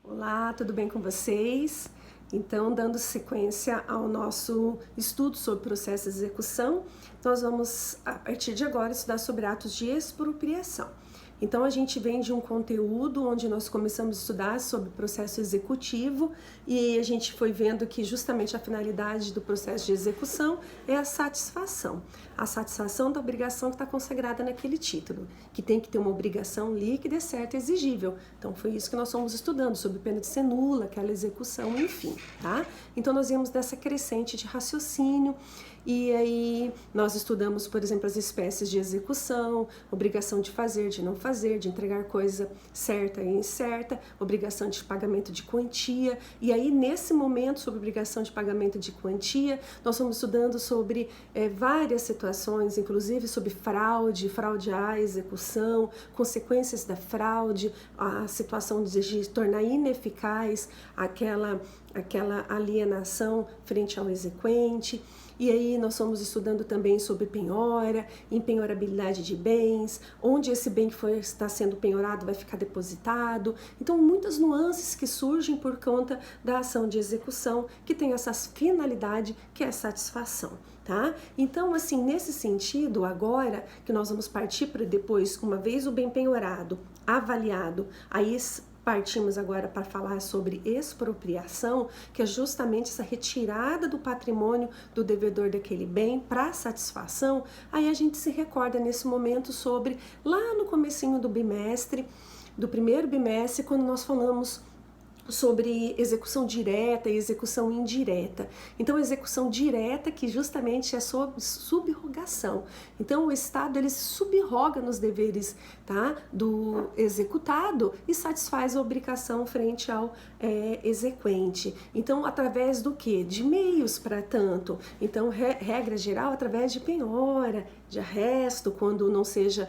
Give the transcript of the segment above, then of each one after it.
Olá, tudo bem com vocês? Então, dando sequência ao nosso estudo sobre processo de execução, nós vamos, a partir de agora, estudar sobre atos de expropriação. Então, a gente vem de um conteúdo onde nós começamos a estudar sobre processo executivo e a gente foi vendo que justamente a finalidade do processo de execução é a satisfação da obrigação que está consagrada naquele título, que tem que ter uma obrigação líquida, certa e exigível. Então, foi isso que nós fomos estudando, sob pena de ser nula, aquela execução, enfim, tá? Então, nós vimos dessa crescente de raciocínio. E aí nós estudamos, por exemplo, as espécies de execução, obrigação de fazer, de não fazer, de entregar coisa certa e incerta, obrigação de pagamento de quantia. E aí nesse momento, sobre obrigação de pagamento de quantia, nós fomos estudando sobre várias situações, inclusive sobre fraude à execução, consequências da fraude, a situação de tornar ineficaz aquela alienação frente ao exequente. E aí nós fomos estudando também sobre penhora, empenhorabilidade de bens, onde esse bem que está sendo penhorado vai ficar depositado. Então, muitas nuances que surgem por conta da ação de execução, que tem essa finalidade que é a satisfação, tá? Então, assim, nesse sentido, agora que nós vamos partir para depois, uma vez o bem penhorado, avaliado, aí partimos agora para falar sobre expropriação, que é justamente essa retirada do patrimônio do devedor daquele bem para satisfação. Aí a gente se recorda nesse momento sobre, lá no comecinho do bimestre, do primeiro bimestre, quando nós falamos sobre execução direta e execução indireta. Então, execução direta, que justamente é sobre subrogação. Então, o Estado, ele subroga nos deveres, tá, do executado e satisfaz a obrigação frente ao exequente. Então, através do quê? De meios para tanto. Então, regra geral, através de penhora, de arresto, quando não seja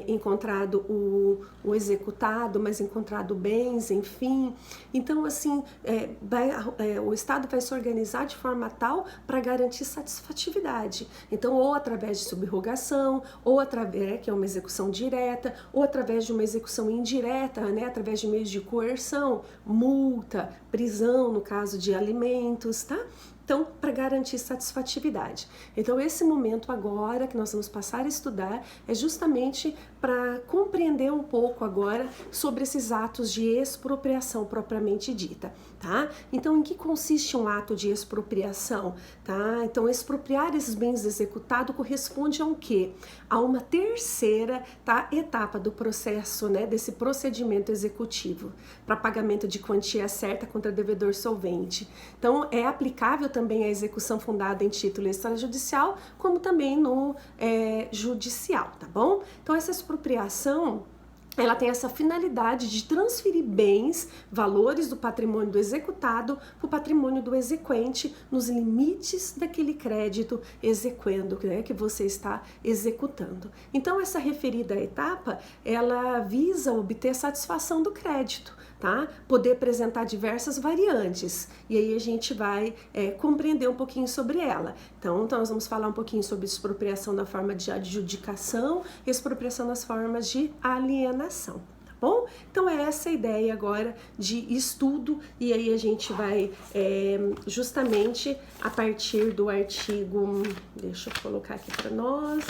encontrado o executado, mas encontrado bens, enfim. Então, assim, o Estado vai se organizar de forma tal para garantir satisfatividade. Então, ou através de subrogação, ou através, que é uma execução direta, ou através de uma execução indireta, né, através de meios de coerção, multa, prisão, no caso de alimentos, tá? Então, para garantir satisfatividade. Então, esse momento agora que nós vamos passar a estudar é justamente para compreender um pouco agora sobre esses atos de expropriação propriamente dita, tá? Então, em que consiste um ato de expropriação, tá? Então, expropriar esses bens executados corresponde a um quê? A uma terceira, tá, etapa do processo, né, desse procedimento executivo para pagamento de quantia certa contra devedor solvente. Então, é aplicável também a execução fundada em título extrajudicial, como também no judicial, tá bom? Então, essa expropriação, ela tem essa finalidade de transferir bens, valores do patrimônio do executado para o patrimônio do exequente nos limites daquele crédito exequendo, né, que você está executando. Então, essa referida etapa, ela visa obter satisfação do crédito, tá? Poder apresentar diversas variantes, e aí a gente vai compreender um pouquinho sobre ela. Então, nós vamos falar um pouquinho sobre expropriação na forma de adjudicação, expropriação nas formas de alienação. Bom, então é essa a ideia agora de estudo, e aí a gente vai justamente a partir do artigo, deixa eu colocar aqui para nós,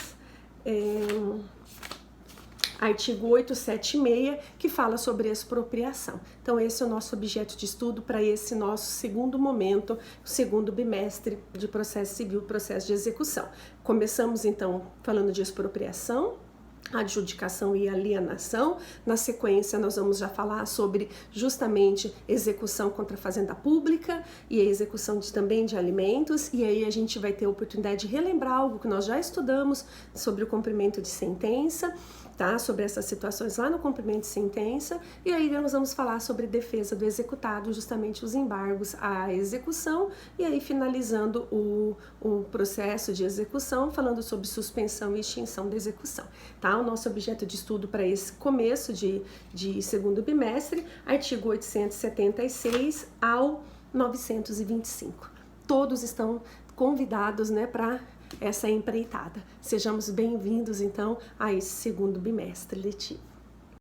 artigo 876, que fala sobre expropriação. Então, esse é o nosso objeto de estudo para esse nosso segundo momento, o segundo bimestre de processo civil, processo de execução. Começamos, então, falando de expropriação, adjudicação e alienação. Na sequência, nós vamos já falar sobre justamente execução contra a fazenda pública e a execução também de alimentos, e aí a gente vai ter a oportunidade de relembrar algo que nós já estudamos sobre o cumprimento de sentença, tá? Sobre essas situações lá no cumprimento de sentença, e aí nós vamos falar sobre defesa do executado, justamente os embargos à execução, e aí finalizando o processo de execução, falando sobre suspensão e extinção da execução, tá? O nosso objeto de estudo para esse começo de segundo bimestre, artigo 876 ao 925. Todos estão convidados, né, para essa empreitada. Sejamos bem-vindos, então, a esse segundo bimestre letivo.